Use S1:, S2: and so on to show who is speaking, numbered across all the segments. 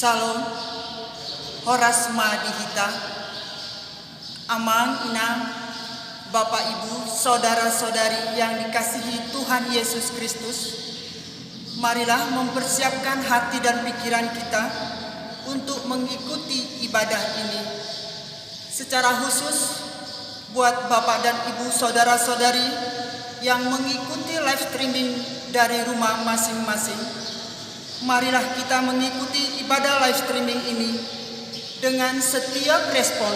S1: Salom, Horas Madihita, Amang Inang, Bapak Ibu, Saudara-saudari yang dikasihi Tuhan Yesus Kristus, marilah mempersiapkan hati dan pikiran kita untuk mengikuti ibadah ini. Secara khusus, buat Bapak dan Ibu Saudara-saudari yang mengikuti live streaming dari rumah masing-masing, marilah kita mengikuti ibadah live streaming ini dengan setiap respon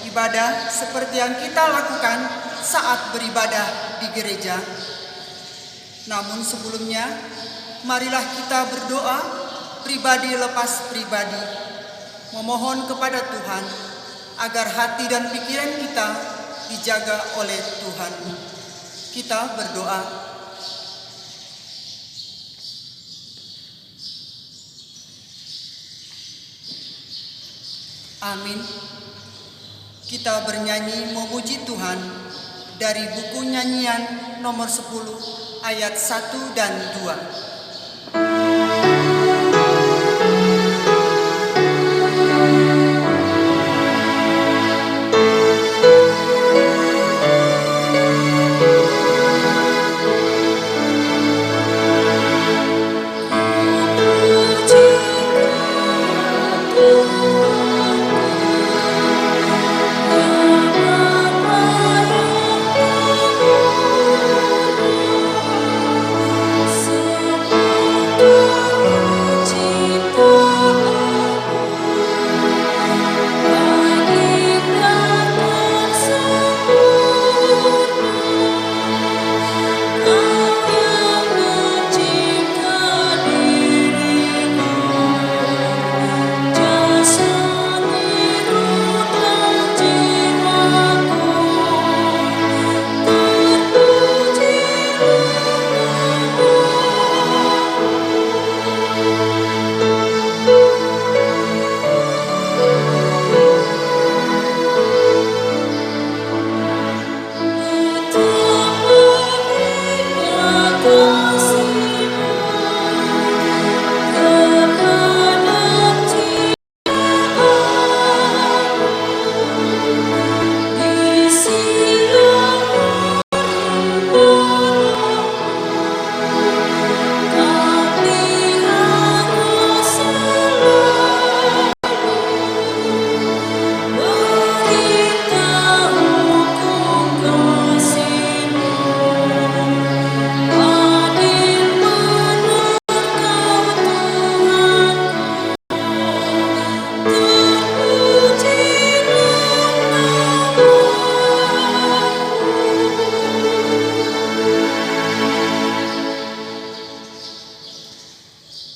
S1: ibadah seperti yang kita lakukan saat beribadah di gereja. Namun sebelumnya, marilah kita berdoa pribadi lepas pribadi, memohon kepada Tuhan agar hati dan pikiran kita dijaga oleh Tuhan. Kita berdoa. Amin. Kita bernyanyi memuji Tuhan dari buku nyanyian nomor 10 ayat 1 dan 2.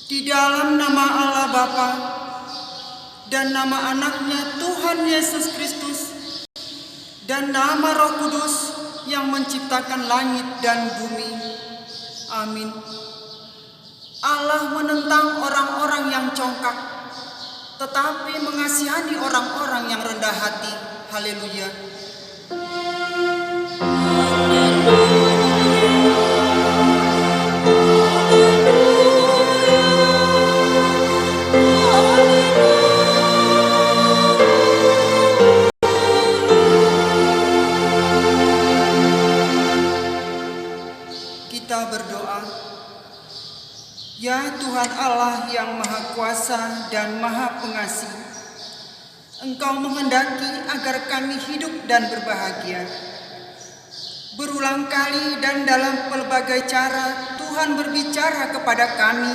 S1: Di dalam nama Allah Bapa dan nama anaknya Tuhan Yesus Kristus dan nama Roh Kudus yang menciptakan langit dan bumi. Amin. Allah menentang orang-orang yang congkak, tetapi mengasihani orang-orang yang rendah hati. Haleluya. Kita berdoa. Ya Tuhan Allah yang Maha Kuasa dan Maha Pengasih, Engkau menghendaki agar kami hidup dan berbahagia. Berulang kali dan dalam pelbagai cara Tuhan berbicara kepada kami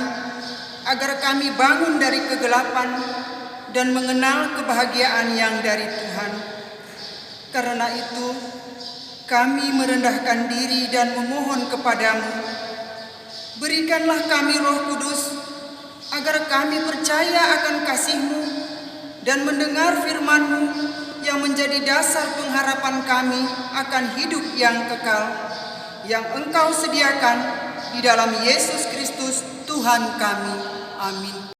S1: agar kami bangun dari kegelapan dan mengenal kebahagiaan yang dari Tuhan. Karena itu, kami merendahkan diri dan memohon kepadamu, berikanlah kami Roh Kudus, agar kami percaya akan kasih-Mu dan mendengar firman-Mu yang menjadi dasar pengharapan kami akan hidup yang kekal, yang Engkau sediakan di dalam Yesus Kristus Tuhan kami. Amin.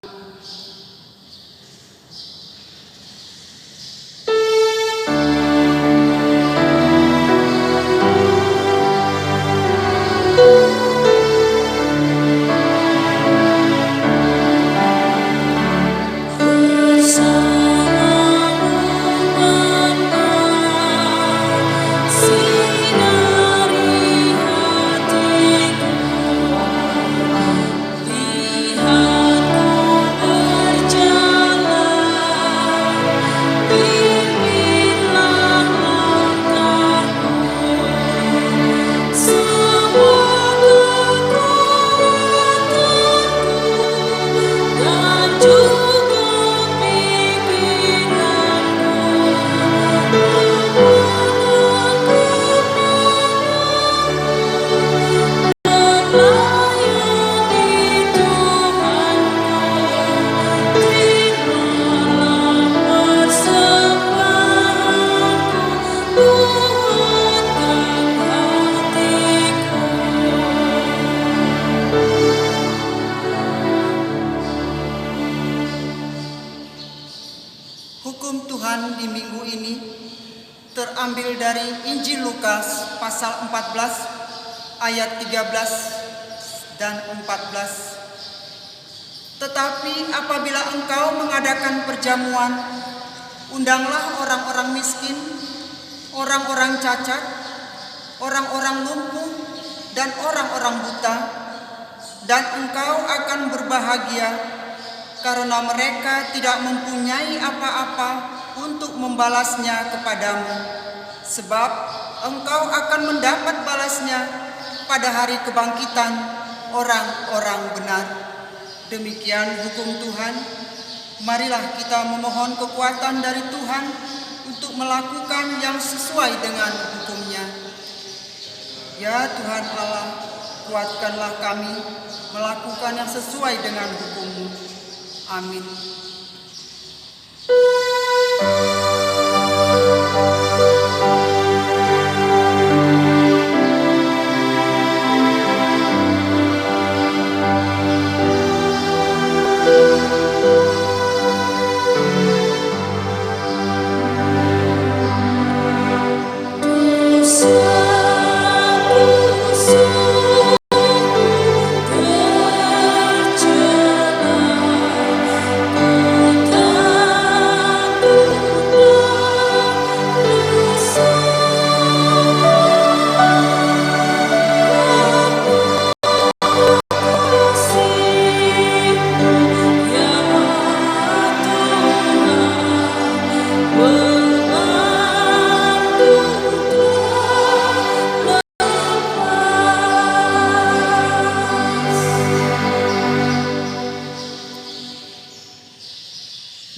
S1: Hukum Tuhan di minggu ini terambil dari Injil Lukas pasal 14 ayat 13 dan 14. Tetapi apabila engkau mengadakan perjamuan, undanglah orang-orang miskin, orang-orang cacat, orang-orang lumpuh, dan orang-orang buta, dan engkau akan berbahagia karena mereka tidak mempunyai apa-apa untuk membalasnya kepadamu, sebab engkau akan mendapat balasnya pada hari kebangkitan orang-orang benar. Demikian hukum Tuhan. Marilah kita memohon kekuatan dari Tuhan untuk melakukan yang sesuai dengan hukum-Nya. Ya Tuhan Allah, kuatkanlah kami melakukan yang sesuai dengan hukum-Mu. Amin.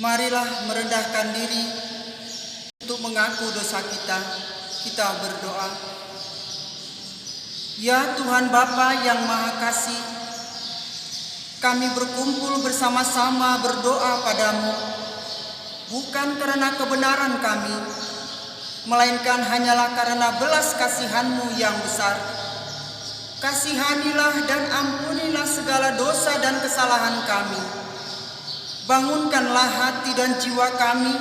S1: Marilah merendahkan diri untuk mengaku dosa kita. Kita berdoa. Ya Tuhan Bapa yang Maha Kasih, kami berkumpul bersama-sama berdoa padamu, bukan karena kebenaran kami, melainkan hanyalah karena belas kasihan-Mu yang besar. Kasihanilah dan ampunilah segala dosa dan kesalahan kami. Bangunkanlah hati dan jiwa kami,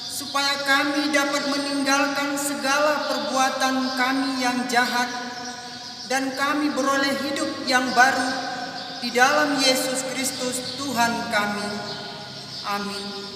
S1: supaya kami dapat meninggalkan segala perbuatan kami yang jahat, dan kami beroleh hidup yang baru di dalam Yesus Kristus Tuhan kami. Amin.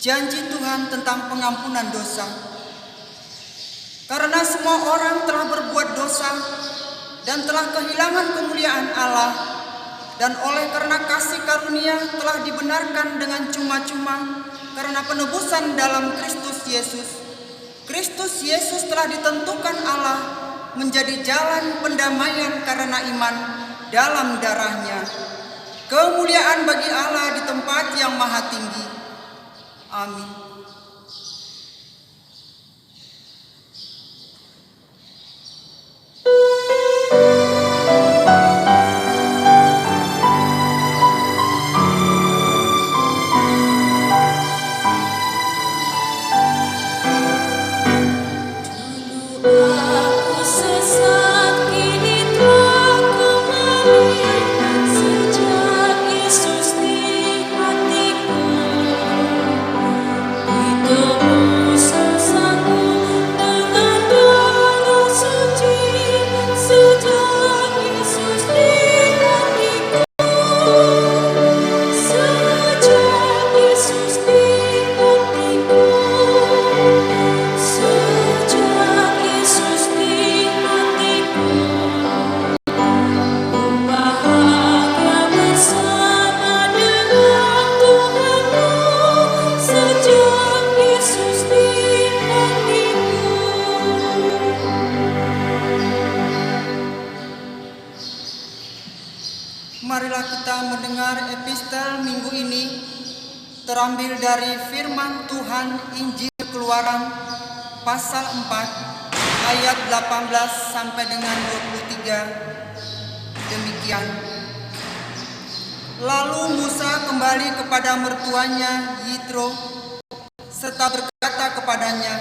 S1: Janji Tuhan tentang pengampunan dosa. Karena semua orang telah berbuat dosa dan telah kehilangan kemuliaan Allah, dan oleh karena kasih karunia telah dibenarkan dengan cuma-cuma karena penebusan dalam Kristus Yesus. Kristus Yesus telah ditentukan Allah menjadi jalan pendamaian karena iman dalam darah-Nya. Kemuliaan bagi Allah di tempat yang maha tinggi. Amin.
S2: Sejak Yesus di hatiku,
S1: terambil dari firman Tuhan Injil Keluaran pasal 4 ayat 18 sampai dengan 23. Demikian. Lalu Musa kembali kepada mertuanya Yitro serta berkata kepadanya,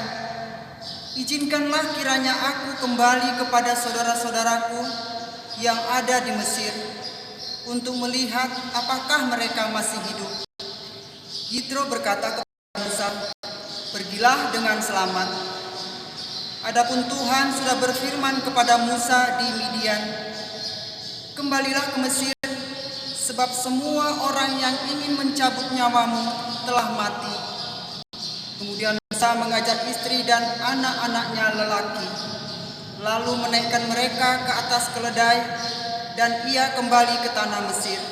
S1: "Izinkanlah kiranya aku kembali kepada saudara-saudaraku yang ada di Mesir untuk melihat apakah mereka masih hidup." Yitro berkata kepada Musa, "Pergilah dengan selamat." Adapun Tuhan sudah berfirman kepada Musa di Midian, "Kembalilah ke Mesir, sebab semua orang yang ingin mencabut nyawamu telah mati." Kemudian Musa mengajak istri dan anak-anaknya lelaki, lalu menaikkan mereka ke atas keledai, dan ia kembali ke tanah Mesir.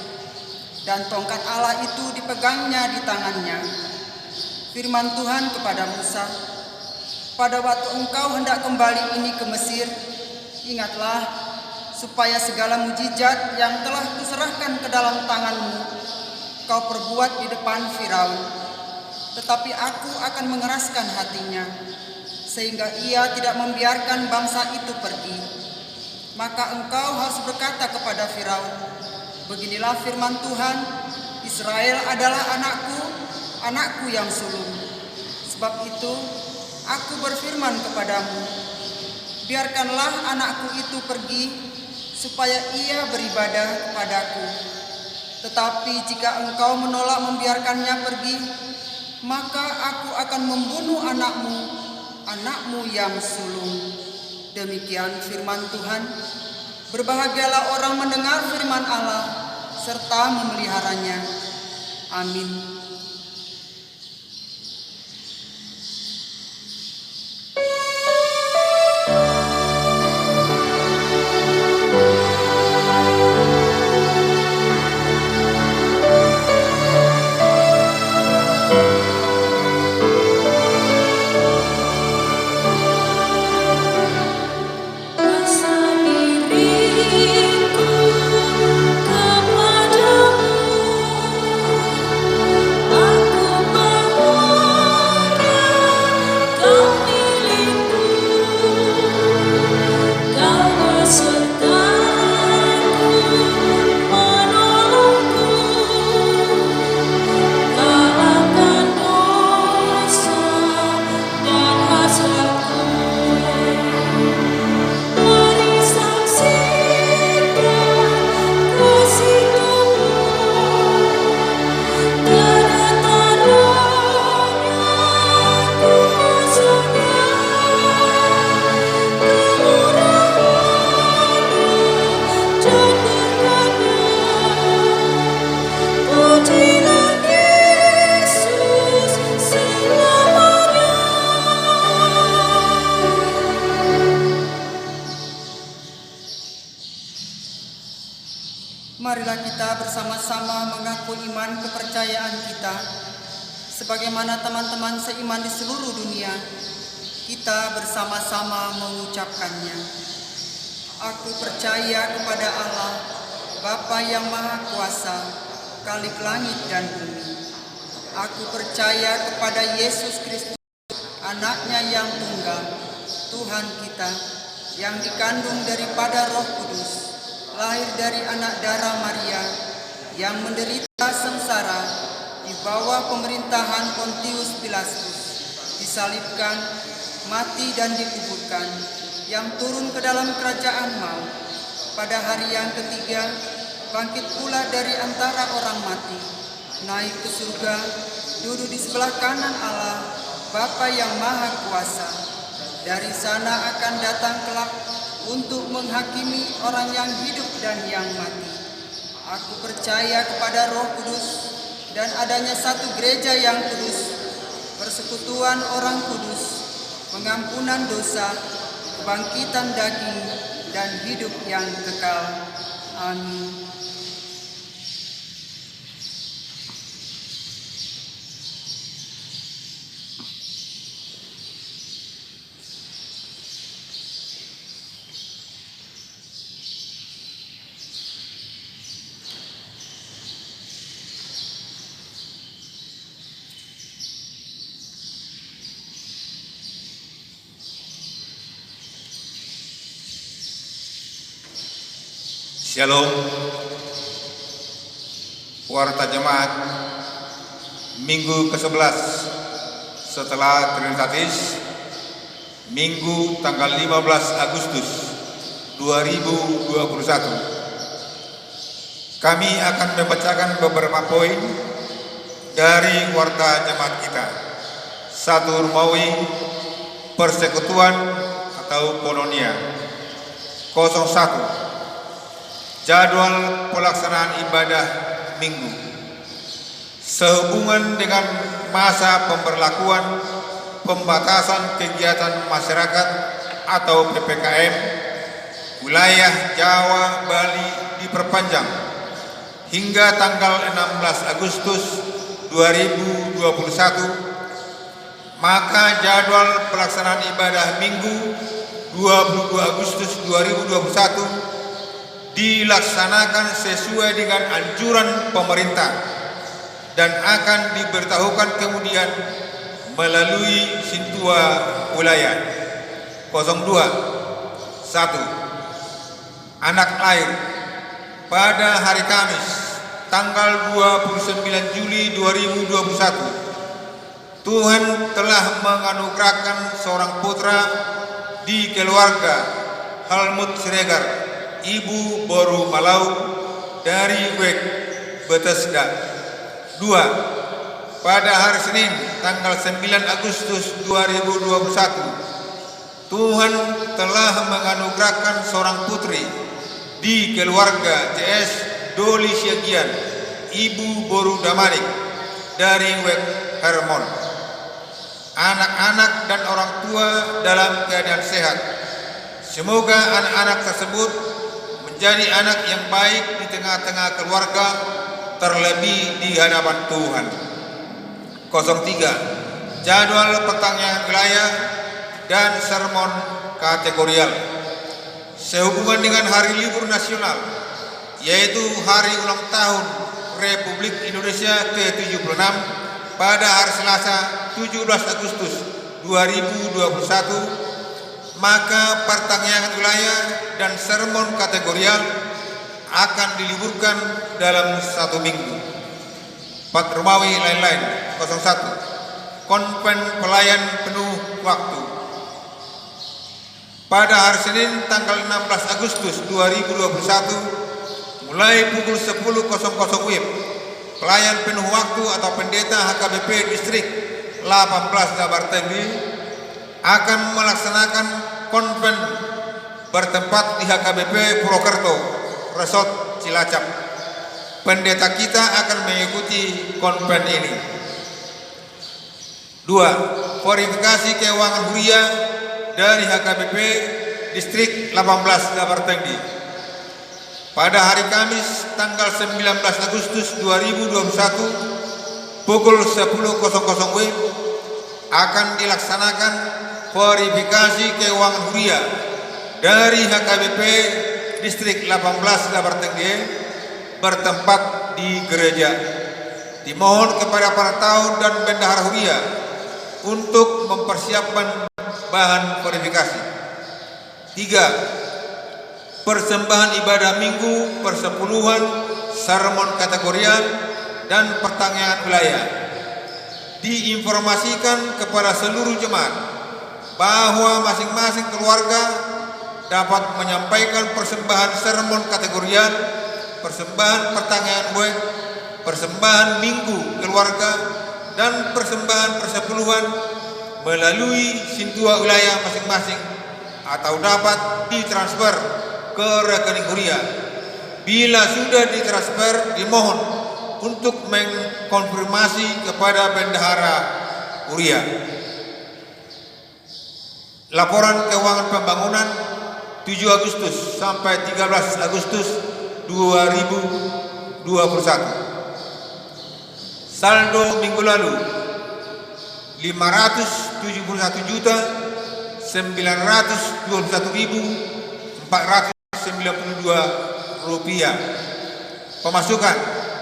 S1: Dan tongkat Allah itu dipegangnya di tangannya. Firman Tuhan kepada Musa, "Pada waktu engkau hendak kembali ini ke Mesir, ingatlah supaya segala mujizat yang telah kuserahkan ke dalam tanganmu kau perbuat di depan Firaun. Tetapi aku akan mengeraskan hatinya, sehingga ia tidak membiarkan bangsa itu pergi. Maka engkau harus berkata kepada Firaun, 'Beginilah firman Tuhan, Israel adalah anakku, anakku yang sulung. Sebab itu aku berfirman kepadamu, biarkanlah anakku itu pergi, supaya ia beribadah kepadaku. Tetapi jika engkau menolak membiarkannya pergi, maka aku akan membunuh anakmu, anakmu yang sulung.'" Demikian firman Tuhan. Berbahagialah orang mendengar firman Allah serta memeliharanya. Amin. Marilah kita bersama-sama mengaku iman kepercayaan kita, sebagaimana teman-teman seiman di seluruh dunia. Kita bersama-sama mengucapkannya. Aku percaya kepada Allah, Bapa yang Maha Kuasa, Khalik langit dan bumi. Aku percaya kepada Yesus Kristus, Anaknya yang tunggal, Tuhan kita, yang dikandung daripada Roh Kudus, lahir dari anak darah Maria, yang menderita sengsara di bawah pemerintahan Pontius Pilatus, disalibkan, mati dan dikuburkan, yang turun ke dalam kerajaan maut, pada hari yang ketiga bangkit pula dari antara orang mati, naik ke surga, duduk di sebelah kanan Allah, Bapa yang Maha Kuasa. Dari sana akan datang kelak untuk menghakimi orang yang hidup dan yang mati. Aku percaya kepada Roh Kudus dan adanya satu gereja yang kudus, persekutuan orang kudus, pengampunan dosa, kebangkitan daging, dan hidup yang kekal. Amin.
S2: Shalom, warta jemaat Minggu ke-11 setelah Trinitatis, Minggu tanggal 15 Agustus 2021. Kami akan membacakan beberapa poin dari warta jemaat kita. 1 Romawi, persekutuan atau koinonia. 01. Jadwal pelaksanaan ibadah minggu. Sehubungan dengan masa pemberlakuan pembatasan kegiatan masyarakat atau PPKM, wilayah Jawa Bali diperpanjang hingga tanggal 16 Agustus 2021, maka jadwal pelaksanaan ibadah minggu 22 Agustus 2021 dilaksanakan sesuai dengan anjuran pemerintah dan akan diberitahukan kemudian melalui sintua wilayah. 02. 1. Anak lahir pada hari Kamis tanggal 29 Juli 2021. Tuhan telah menganugerahkan seorang putra di keluarga Helmut Siregar, Ibu Boru Malau dari Wek Bethesda. 2. Pada hari Senin tanggal 9 Agustus 2021, Tuhan telah menganugerahkan seorang putri di keluarga CS Doli Syagian, Ibu Boru Damanik dari Wek Hermon. Anak-anak dan orang tua dalam keadaan sehat. Semoga anak-anak tersebut menjadi anak yang baik di tengah-tengah keluarga, terlebih di hadapan Tuhan. 03. Jadwal pertanyaan wilayah dan sermon kategorial. Sehubungan dengan hari libur nasional, yaitu hari ulang tahun Republik Indonesia ke-76 pada hari Selasa 17 Agustus 2021, maka pertanyaan wilayah dan sermon kategorial akan diliburkan dalam satu minggu. 4 Romawi lain-lain. 01. Konven pelayan penuh waktu. Pada hari Senin tanggal 16 Agustus 2021 mulai pukul 10.00 WIB, pelayan penuh waktu atau pendeta HKBP Distrik 18 Jabar Tenggi akan melaksanakan konven bertempat di HKBP Purwokerto Resort Cilacap. Pendeta kita akan mengikuti konven ini. 2. Verifikasi keuangan huria dari HKBP Distrik 18 Jabar Tenggi. Pada hari Kamis tanggal 19 Agustus 2021 pukul 10.00 WIB akan dilaksanakan verifikasi keuangan huria dari HKBP Distrik 18 Jabar Tenggi bertempat di gereja. Dimohon kepada para tahu dan bendahara huria untuk mempersiapkan bahan verifikasi. 3. Persembahan ibadah minggu, persepuluhan, sermon kategorial, dan pertanyaan wilayah. Diinformasikan kepada seluruh jemaat bahwa masing-masing keluarga dapat menyampaikan persembahan sermon kategorial, persembahan pertanyaan web, persembahan minggu keluarga, dan persembahan persepuluhan melalui sintua wilayah masing-masing atau dapat ditransfer ke rekening huria. Bila sudah ditransfer, dimohon untuk mengkonfirmasi kepada bendahara huria. Laporan keuangan pembangunan 7 Agustus sampai 13 Agustus 2021. Saldo minggu lalu 571.921.492 rupiah. Pemasukan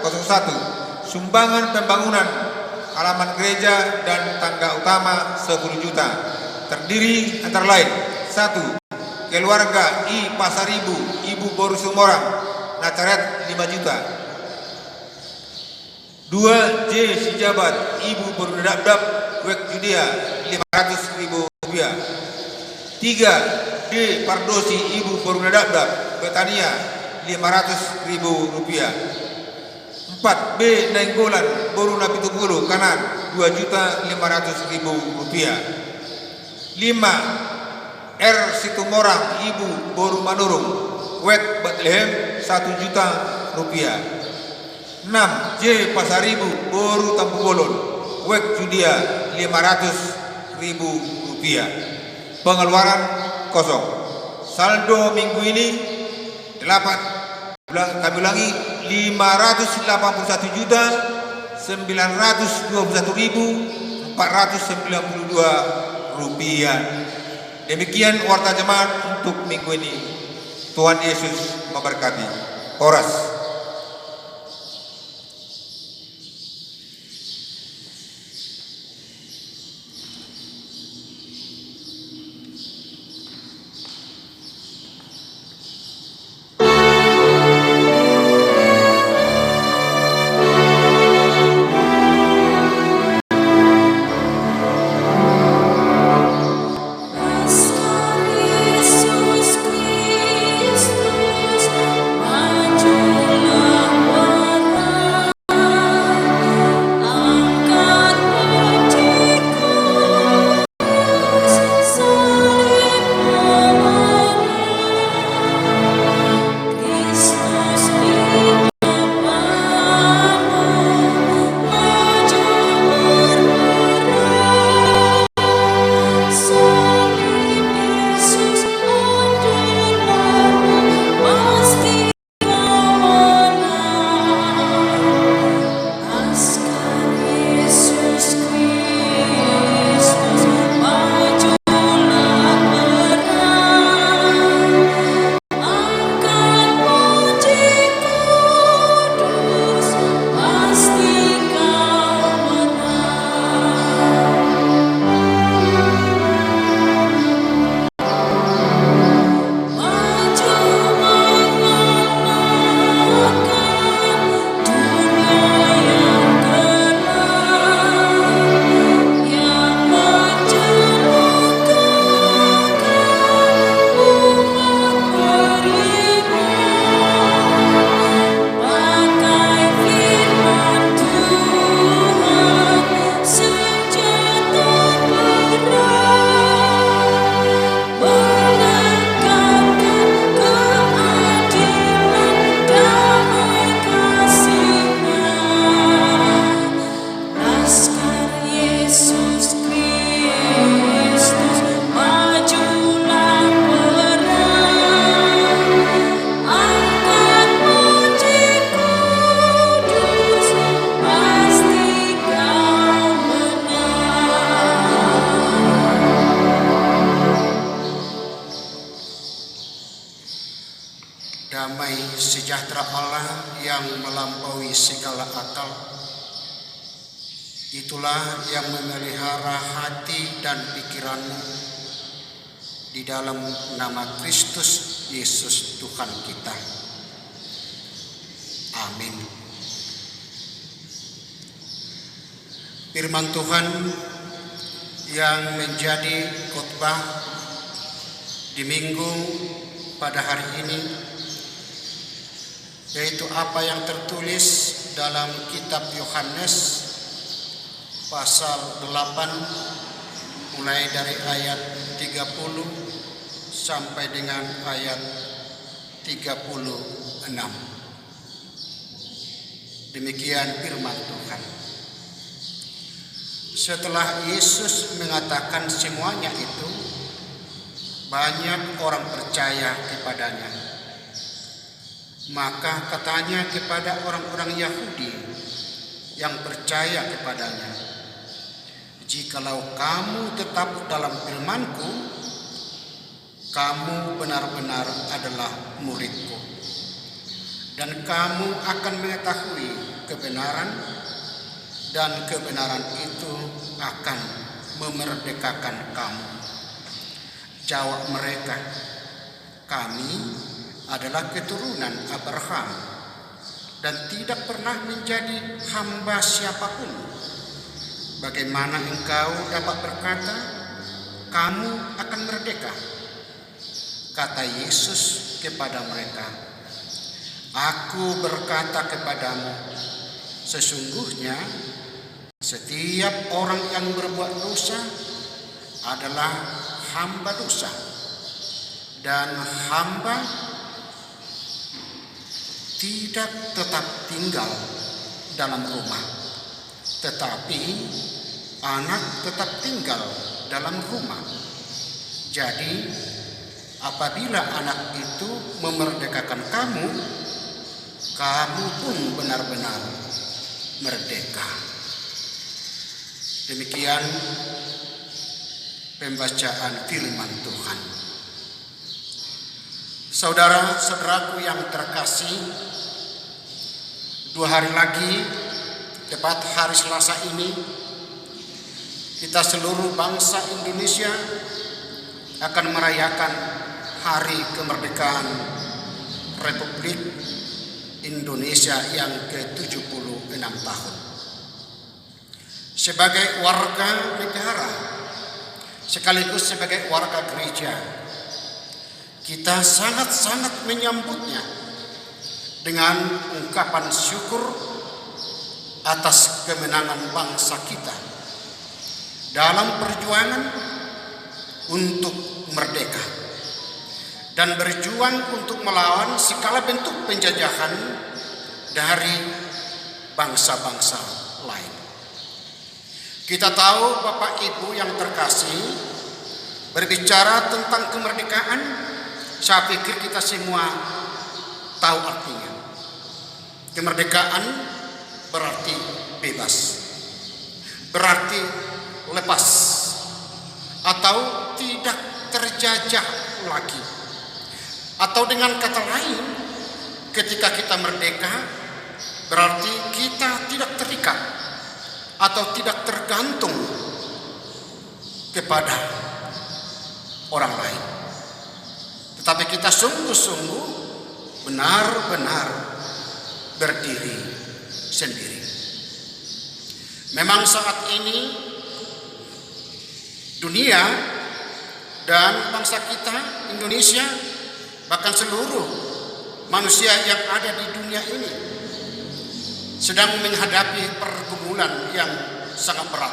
S2: 01. Sumbangan pembangunan halaman gereja dan tangga utama 10 juta. Terdiri antara lain: 1. Keluarga I Pasaribu, Ibu Boru Sumorang Nazaret 5 juta. 2 J Sijabat Ibu Bernadab Wek Judea 500.000 rupiah. 3 D Pardosi Ibu Bernadab Betania 500.000 rupiah. 4 B Nainggolan Boru Napitupulu Kanan 2.500.000 rupiah. 5 R Situmorang Ibu Boru Manurung Wek Bethlehem 1 juta rupiah. 6 J Pasaribu Boru Tampubolon Wek Judea 500.000 rupiah. Pengeluaran kosong. Saldo minggu ini 8 kami ulangi 581.921.492 rupiah. Demikian warta jemaat untuk minggu ini. Tuhan Yesus memberkati. Horas.
S3: Damai sejahtera Allah yang melampaui segala akal, itulah yang memelihara hati dan pikiranmu di dalam nama Kristus Yesus Tuhan kita. Amin. Firman Tuhan yang menjadi khotbah di minggu pada hari ini, yaitu apa yang tertulis dalam kitab Yohanes pasal 8 mulai dari ayat 30 sampai dengan ayat 36. Demikian firman Tuhan. Setelah Yesus mengatakan semuanya itu, banyak orang percaya kepadanya. Maka katanya kepada orang-orang Yahudi yang percaya kepadanya, "Jikalau kamu tetap dalam firman-Ku, kamu benar-benar adalah murid-Ku, dan kamu akan mengetahui kebenaran, dan kebenaran itu akan memerdekakan kamu." Jawab mereka, "Kami adalah keturunan Abraham dan tidak pernah menjadi hamba siapapun. Bagaimana engkau dapat berkata, kamu akan merdeka? Kata Yesus kepada mereka, aku berkata kepadamu, sesungguhnya setiap orang yang berbuat dosa adalah hamba dosa, dan hamba tidak tetap tinggal dalam rumah, tetapi anak tetap tinggal dalam rumah. Jadi apabila anak itu memerdekakan kamu, kamu pun benar-benar merdeka. Demikian pembacaan firman Tuhan. Saudara-saudaraku yang terkasih, 2 hari lagi, tepat hari Selasa ini, kita seluruh bangsa Indonesia akan merayakan hari kemerdekaan Republik Indonesia yang ke-76 tahun. Sebagai warga negara, sekaligus sebagai warga gereja, kita sangat-sangat menyambutnya dengan ungkapan syukur atas kemenangan bangsa kita dalam perjuangan untuk merdeka dan berjuang untuk melawan segala bentuk penjajahan dari bangsa-bangsa lain. Kita tahu, Bapak Ibu yang terkasih, berbicara tentang kemerdekaan, saya pikir kita semua tahu artinya. Kemerdekaan berarti bebas, berarti lepas, atau tidak terjajah lagi. Atau dengan kata lain, ketika kita merdeka, berarti kita tidak terikat atau tidak tergantung kepada orang lain, tetapi kita sungguh-sungguh benar-benar berdiri sendiri. Memang saat ini dunia dan bangsa kita Indonesia, bahkan seluruh manusia yang ada di dunia ini sedang menghadapi pergumulan yang sangat berat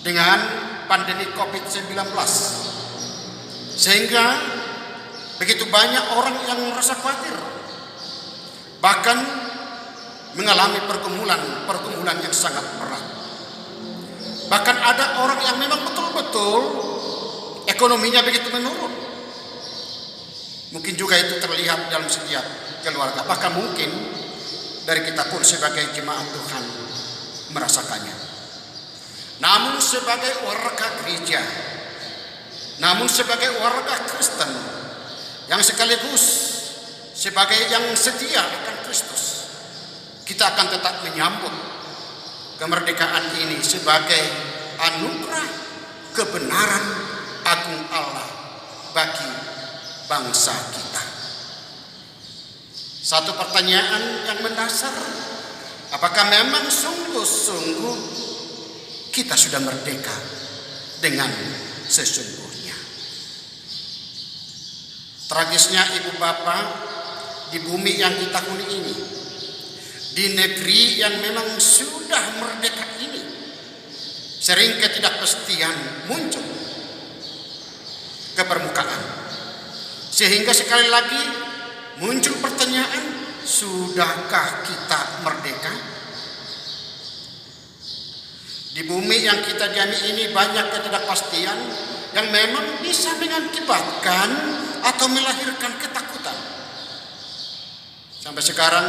S3: dengan pandemi COVID-19, sehingga begitu banyak orang yang merasa khawatir, bahkan mengalami pergumulan yang sangat berat. Bahkan ada orang yang memang betul-betul ekonominya begitu menurun. Mungkin juga itu terlihat dalam setiap keluarga, bahkan mungkin dari kita pun sebagai jemaat Tuhan merasakannya. Namun sebagai warga gereja, namun sebagai warga Kristen yang sekaligus sebagai yang setia akan Kristus, kita akan tetap menyambut kemerdekaan ini sebagai anugerah kebenaran agung Allah bagi bangsa kita. Satu pertanyaan yang mendasar, apakah memang sungguh-sungguh kita sudah merdeka dengan sesungguhnya? Tragisnya ibu bapak, di bumi yang kita huni ini, di negeri yang memang sudah merdeka ini, sering ketidakpastian muncul ke permukaan, sehingga sekali lagi muncul pertanyaan, sudahkah kita merdeka? Di bumi yang kita diami ini banyak ketidakpastian yang memang bisa mengakibatkan atau melahirkan ketakutan. Sampai sekarang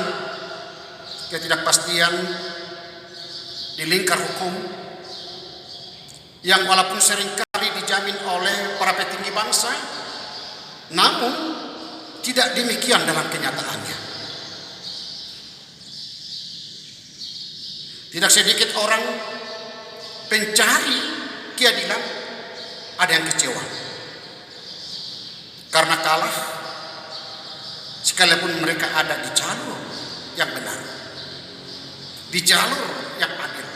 S3: ketidakpastian di lingkar hukum yang walaupun seringkali dijamin oleh para petinggi bangsa, namun tidak demikian dalam kenyataannya. Tidak sedikit orang pencari keadilan ada yang kecewa karena kalah sekalipun mereka ada di jalur yang benar, di jalur yang adil.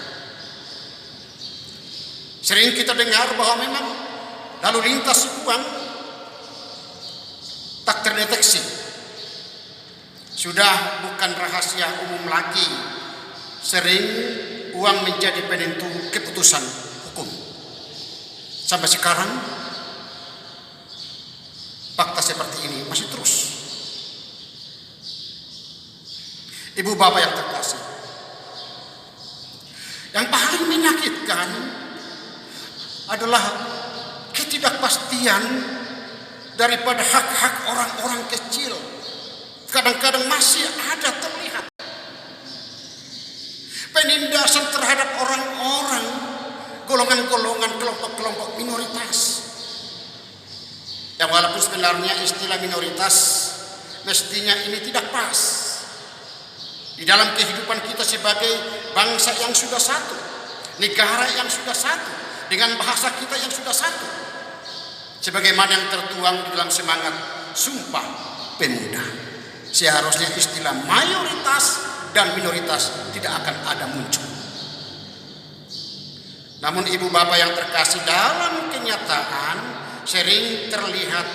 S3: Sering kita dengar bahwa memang lalu lintas uang tak terdeteksi. Sudah bukan rahasia umum lagi, sering uang menjadi penentu keputusan hukum. Sampai sekarang fakta seperti ini masih terus. Ibu bapak yang terkasih, yang paling menyakitkan adalah ketidakpastian daripada hak-hak orang-orang kecil. Kadang-kadang masih ada terlihat penindasan terhadap orang-orang, golongan-golongan, kelompok-kelompok minoritas. Yang walaupun sebenarnya istilah minoritas mestinya ini tidak pas di dalam kehidupan kita sebagai bangsa yang sudah satu, negara yang sudah satu, dengan bahasa kita yang sudah satu, sebagaimana yang tertuang di dalam semangat Sumpah Pemuda. Seharusnya istilah mayoritas dan minoritas tidak akan ada muncul. Namun ibu bapak yang terkasih, dalam kenyataan sering terlihat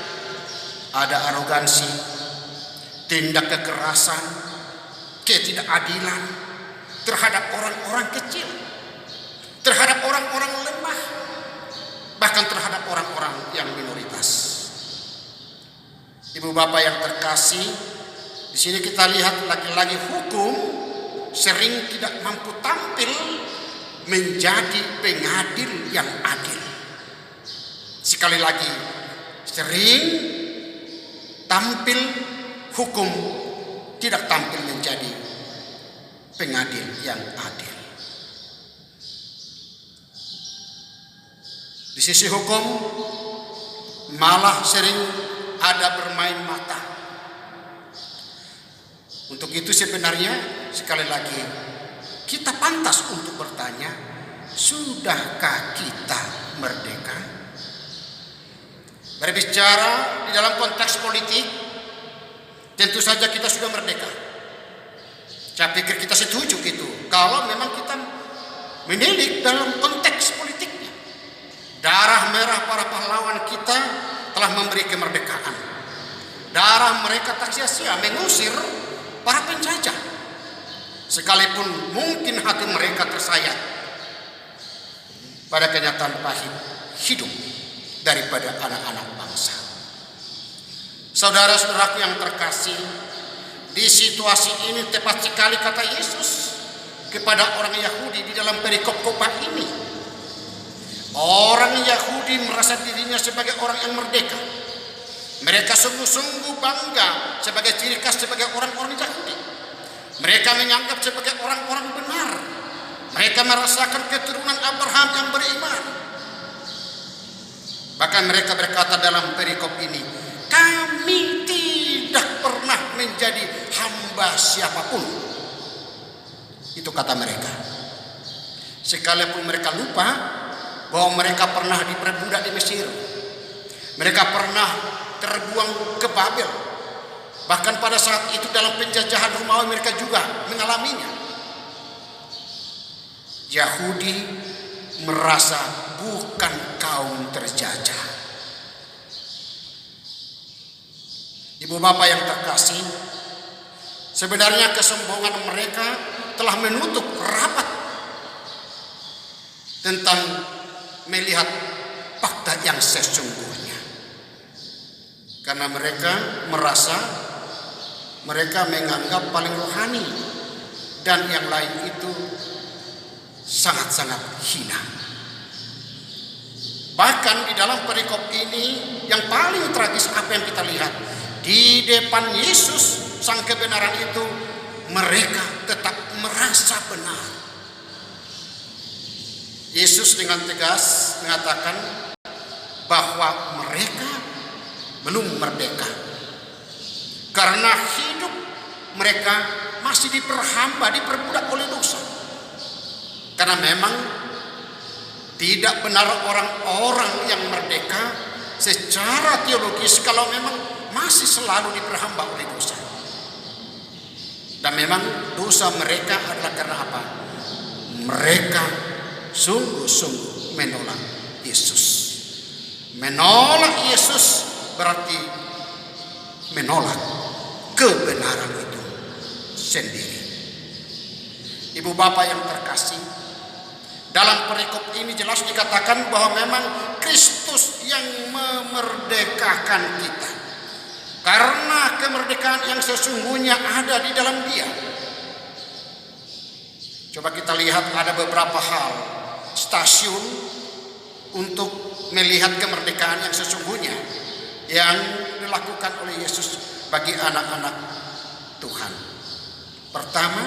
S3: ada arogansi, tindak kekerasan, ketidakadilan terhadap orang-orang kecil, terhadap orang-orang lemah, bahkan terhadap orang-orang yang minoritas. Ibu bapak yang terkasih, di sini kita lihat lagi-lagi hukum sering tidak mampu tampil menjadi pengadil yang adil. Sekali lagi, sering tampil hukum tidak tampil menjadi pengadil yang adil. Di sisi hukum malah sering ada bermain mata. Untuk itu sebenarnya sekali lagi kita pantas untuk bertanya, sudahkah kita merdeka? Berbicara di dalam konteks politik, tentu saja kita sudah merdeka. Saya pikir kita setuju itu. Kalau memang kita menilik dalam konteks politiknya, darah merah para pahlawan kita telah memberi kemerdekaan. Darah mereka tak sia-sia mengusir para penjajah, sekalipun mungkin hati mereka tersayat pada kenyataan pahit hidup daripada anak-anak bangsa. Saudara-saudaraku yang terkasih, di situasi ini tepat sekali kata Yesus kepada orang Yahudi di dalam perikop khotbah ini. Orang Yahudi merasa dirinya sebagai orang yang merdeka. Mereka sungguh-sungguh bangga sebagai ciri khas sebagai orang-orang Yahudi. Mereka menganggap sebagai orang-orang benar. Mereka merasakan keturunan Abraham yang beriman. Bahkan mereka berkata dalam perikop ini, kami tidak pernah menjadi hamba siapapun. Itu kata mereka. Sekalipun mereka lupa bahwa mereka pernah diperbudak di Mesir. Mereka pernah terbuang ke Babel. Bahkan pada saat itu dalam penjajahan Romawi mereka juga mengalaminya. Yahudi merasa bukan kaum terjajah. Ibu bapak yang terkasih, sebenarnya kesombongan mereka telah menutup rapat tentang melihat fakta yang sesungguhnya. Karena mereka merasa mereka menganggap paling rohani dan yang lain itu sangat-sangat hina. Bahkan di dalam perikop ini yang paling tragis apa yang kita lihat, di depan Yesus sang kebenaran itu mereka tetap merasa benar. Yesus dengan tegas mengatakan bahwa mereka belum merdeka karena hidup mereka masih diperhamba, diperbudak oleh dosa. Karena memang tidak benar orang-orang yang merdeka secara teologis kalau memang masih selalu diperhamba oleh dosa. Dan memang dosa mereka adalah karena apa? Mereka sungguh-sungguh menolak Yesus. Menolak Yesus berarti menolak kebenaran itu sendiri. Ibu bapak yang terkasih, dalam perikop ini jelas dikatakan bahwa memang Kristus yang memerdekakan kita. Karena kemerdekaan yang sesungguhnya ada di dalam Dia. Coba kita lihat, ada beberapa hal stasiun untuk melihat kemerdekaan yang sesungguhnya yang dilakukan oleh Yesus bagi anak-anak Tuhan. Pertama,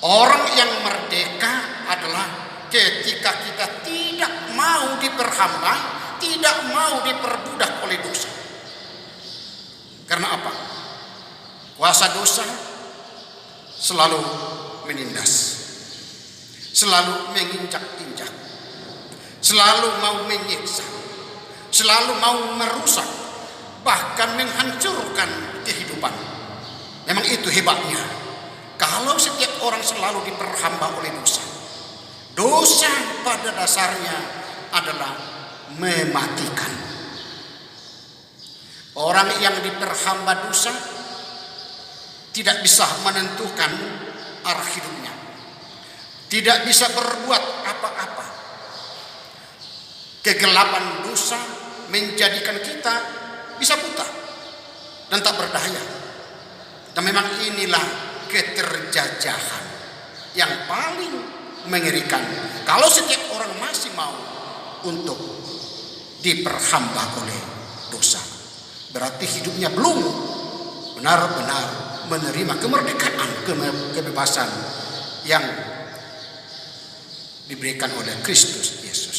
S3: orang yang merdeka adalah ketika kita tidak mau diperhamba, tidak mau diperbudak oleh dosa. Karena apa? Kuasa dosa selalu menindas, selalu menginjak-injak, selalu mau menyiksa, selalu mau merusak, bahkan menghancurkan kehidupan. Memang itu hebatnya. Kalau setiap orang selalu diperhamba oleh dosa. Dosa pada dasarnya adalah mematikan. Orang yang diperhamba dosa tidak bisa menentukan arah hidupnya, tidak bisa berbuat apa-apa. Kegelapan dosa menjadikan kita bisa buta dan tak berdaya. Dan memang inilah keterjajahan yang paling mengerikan. Kalau setiap orang masih mau untuk diperhamba oleh dosa, berarti hidupnya belum benar-benar menerima kemerdekaan, kebebasan yang diberikan oleh Kristus Yesus.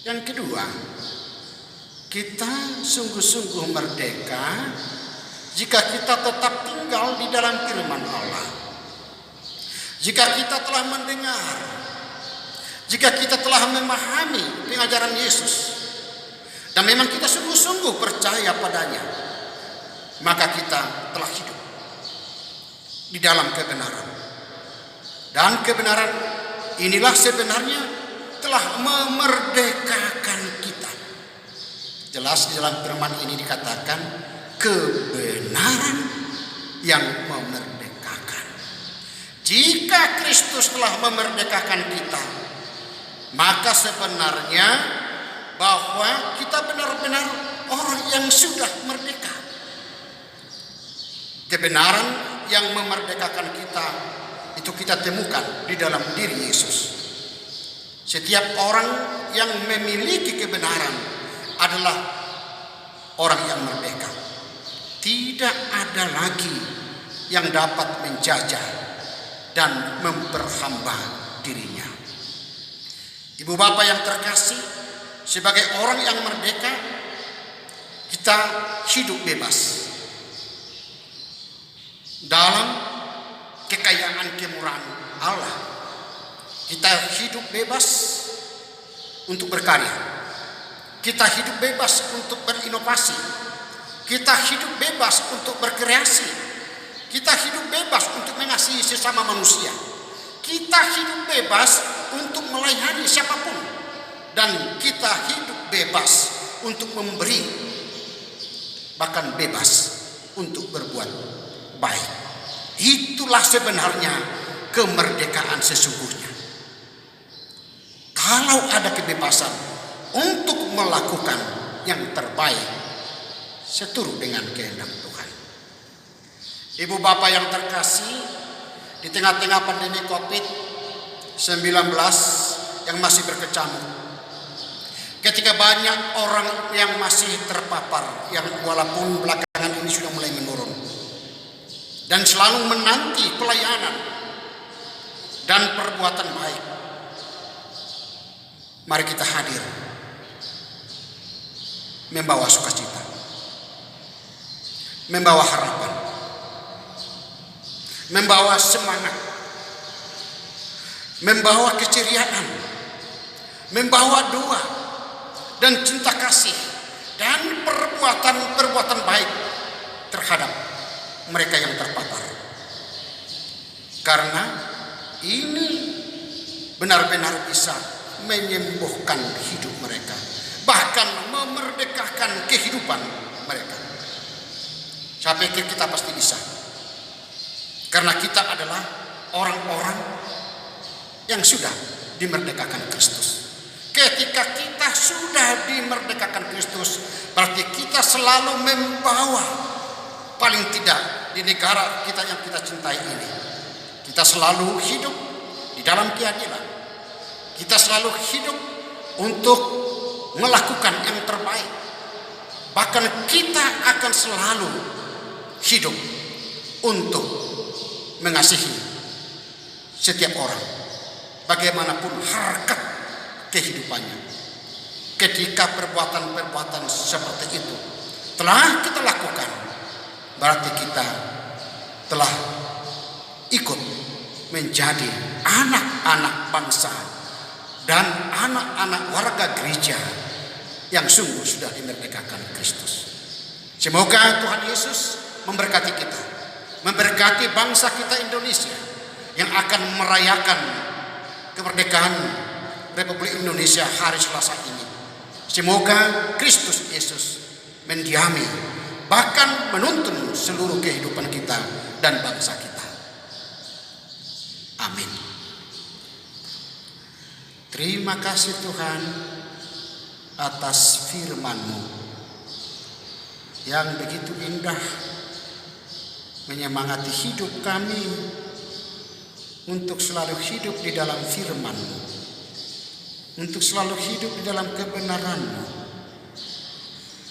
S3: Yang kedua, kita sungguh-sungguh merdeka jika kita tetap tinggal di dalam firman Allah. Jika kita telah mendengar, jika kita telah memahami pengajaran Yesus, dan memang kita sungguh-sungguh percaya padanya, maka kita telah hidup di dalam kebenaran. Dan kebenaran inilah sebenarnya telah memerdekakan kita. Jelas di dalam firman ini dikatakan kebenaran yang memerdekakan. Jika Kristus telah memerdekakan kita, maka sebenarnya bahwa kita benar-benar orang yang sudah merdeka. Kebenaran yang memerdekakan kita itu kita temukan di dalam diri Yesus. Setiap orang yang memiliki kebenaran adalah orang yang merdeka. Tidak ada lagi yang dapat menjajah dan memperhamba dirinya. Ibu bapak yang terkasih, sebagai orang yang merdeka, kita hidup bebas dalam kekayaan kemurahan Allah. Kita hidup bebas untuk berkarya. Kita hidup bebas untuk berinovasi. Kita hidup bebas untuk berkreasi. Kita hidup bebas untuk mengasihi sesama manusia. Kita hidup bebas untuk melayani siapapun. Dan kita hidup bebas untuk memberi. Bahkan bebas untuk berbuat baik. Itulah sebenarnya kemerdekaan sesungguhnya. Kalau ada kebebasan untuk melakukan yang terbaik seturut dengan kehendak Tuhan. Ibu bapak yang terkasih, di tengah-tengah pandemi COVID-19 yang masih berkecamuk, ketika banyak orang yang masih terpapar, yang walaupun belakangan ini sudah mulai menurun, dan selalu menanti pelayanan dan perbuatan baik, mari kita hadir membawa sukacita, membawa harapan, membawa semangat, membawa keceriaan, membawa doa dan cinta kasih dan perbuatan-perbuatan baik terhadap mereka yang terpapar. Karena ini benar-benar bisa menyembuhkan hidup mereka, bahkan memerdekakan kehidupan mereka. Saya pikir kita pasti bisa, karena kita adalah orang-orang yang sudah dimerdekakan Kristus. Ketika kita sudah dimerdekakan Kristus, berarti kita selalu membawa, paling tidak di negara kita yang kita cintai ini, kita selalu hidup di dalam keadilan. Kita selalu hidup untuk melakukan yang terbaik. Bahkan kita akan selalu hidup untuk mengasihi setiap orang, bagaimanapun harkat kehidupannya. Ketika perbuatan-perbuatan seperti itu telah kita lakukan, berarti kita telah ikut menjadi anak-anak bangsa dan anak-anak warga gereja yang sungguh sudah dimerdekakan Kristus. Semoga Tuhan Yesus memberkati kita, memberkati bangsa kita Indonesia yang akan merayakan kemerdekaan Republik Indonesia hari Selasa ini. Semoga Kristus Yesus mendiami, bahkan menuntun seluruh kehidupan kita dan bangsa kita. Amin. Terima kasih Tuhan atas firman-Mu yang begitu indah menyemangati hidup kami untuk selalu hidup di dalam firman-Mu, untuk selalu hidup di dalam kebenaran-Mu,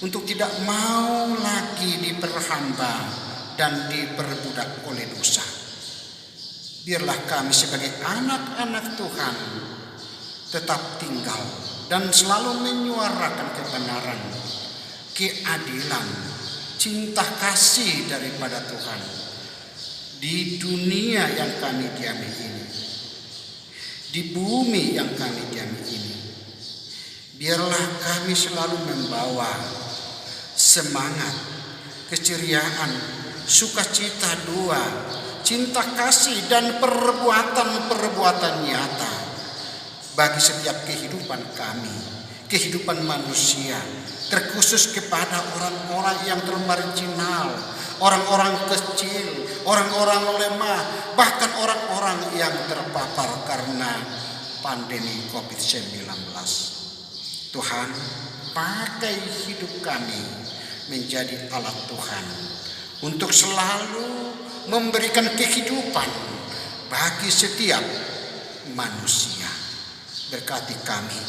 S3: untuk tidak mau lagi diperhamba dan diperbudak oleh dosa. Biarlah kami sebagai anak-anak Tuhan tetap tinggal dan selalu menyuarakan kebenaran, keadilan, cinta kasih daripada Tuhan di dunia yang kami diami ini, di bumi yang kami diami ini. Biarlah kami selalu membawa semangat, keceriaan, sukacita, doa, cinta kasih dan perbuatan-perbuatan nyata bagi setiap kehidupan kami, kehidupan manusia, terkhusus kepada orang-orang yang termarginal, orang-orang kecil, orang-orang lemah, bahkan orang-orang yang terpapar karena pandemi COVID-19. Tuhan, pakai hidup kami menjadi alat Tuhan untuk selalu memberikan kehidupan bagi setiap manusia. Berkati kami,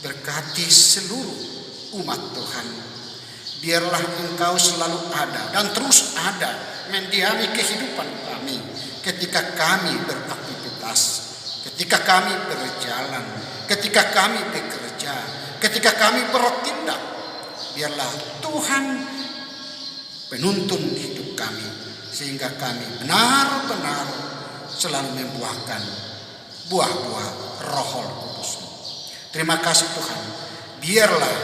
S3: berkati seluruh umat Tuhan. Biarlah Engkau selalu ada dan terus ada mendiami kehidupan kami ketika kami beraktivitas, ketika kami berjalan, ketika kami bekerja, ketika kami bertindak. Biarlah Tuhan penuntun hidup kami sehingga kami benar-benar selalu membuahkan buah-buah Roh Kudus. Terima kasih Tuhan. Biarlah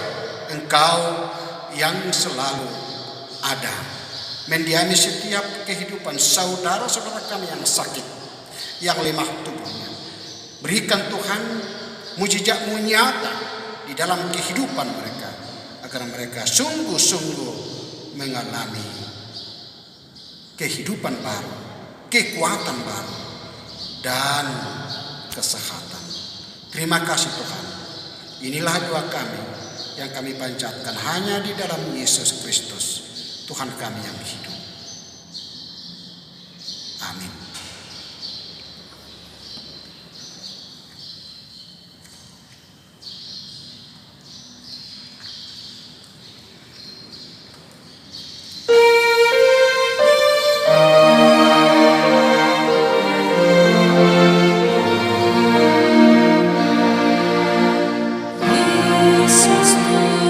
S3: Engkau yang selalu ada mendiami setiap kehidupan saudara-saudara kami yang sakit, yang lemah tubuhnya. Berikan Tuhan mujizat-Mu nyata di dalam kehidupan mereka, agar mereka sungguh-sungguh mengalami kehidupan baru, kekuatan baru, dan kesehatan. Terima kasih Tuhan. Inilah doa kami yang kami panjatkan hanya di dalam Yesus Kristus, Tuhan kami yang hidup. Amin.
S4: Yesus Tuhan ku,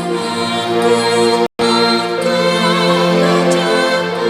S4: Engkau Rajaku.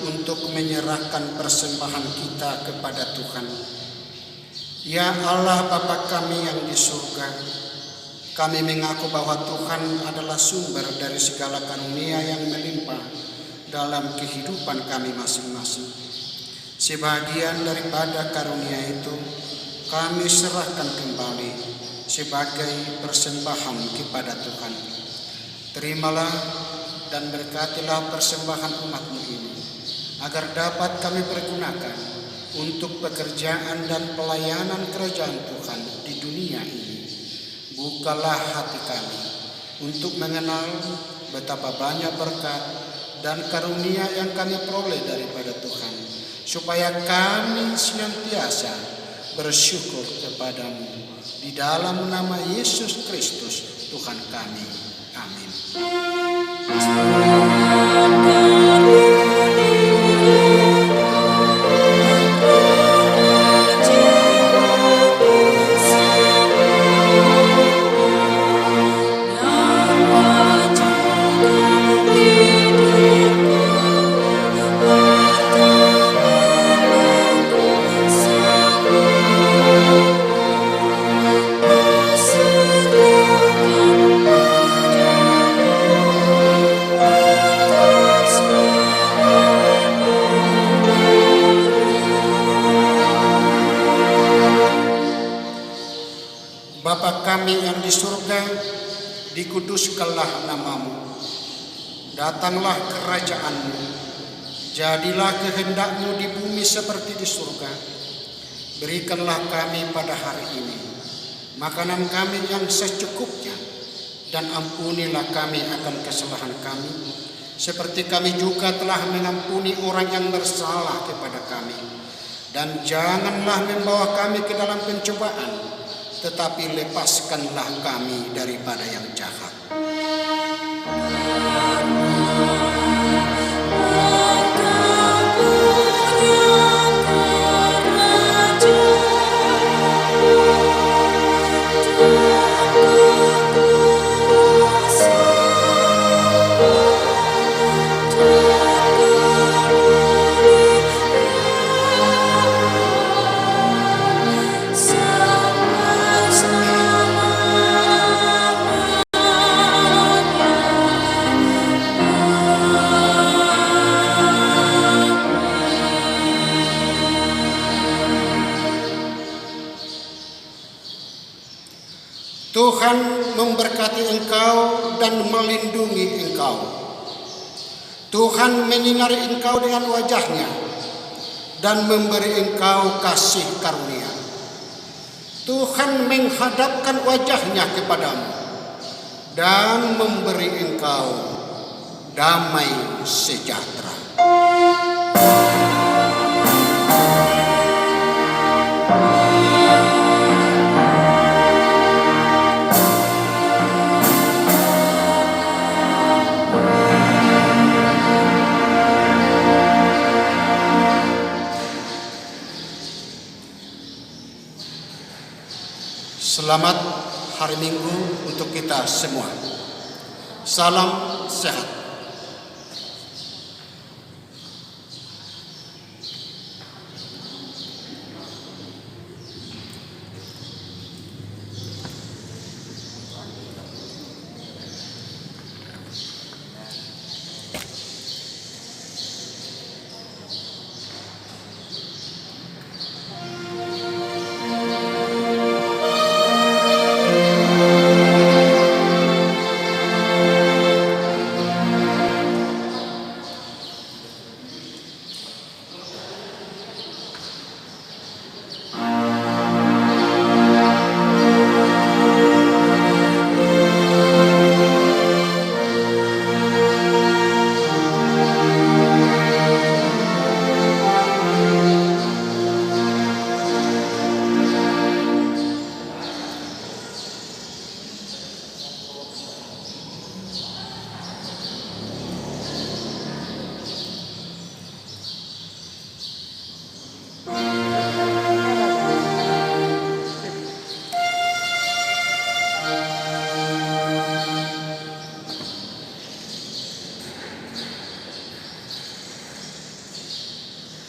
S3: untuk menyerahkan persembahan kita kepada Tuhan. Ya Allah Bapa kami yang di surga, kami mengaku bahwa Tuhan adalah sumber dari segala karunia yang melimpah dalam kehidupan kami masing-masing. Sebagian daripada karunia itu kami serahkan kembali sebagai persembahan kepada Tuhan. Terimalah dan berkatilah persembahan umat-Mu ini, agar dapat kami pergunakan untuk pekerjaan dan pelayanan kerajaan Tuhan di dunia ini. Bukalah hati kami untuk mengenal betapa banyak berkat dan karunia yang kami peroleh daripada Tuhan, supaya kami senantiasa bersyukur kepadamu. Di dalam nama Yesus Kristus Tuhan kami. Amin. Bapa kami yang di surga, dikuduskanlah nama-Mu. Datanglah kerajaan-Mu. Jadilah kehendak-Mu di bumi seperti di surga. Berikanlah kami pada hari ini makanan kami yang secukupnya, dan ampunilah kami akan kesalahan kami, seperti kami juga telah mengampuni orang yang bersalah kepada kami. Dan janganlah membawa kami ke dalam pencobaan, tetapi lepaskanlah kami daripada yang jahat. Tuhan memberkati engkau dan melindungi engkau. Tuhan menyinari engkau dengan wajah-Nya dan memberi engkau kasih karunia. Tuhan menghadapkan wajah-Nya kepadamu dan memberi engkau damai sejahtera. Selamat hari Minggu untuk kita semua. Salam sehat.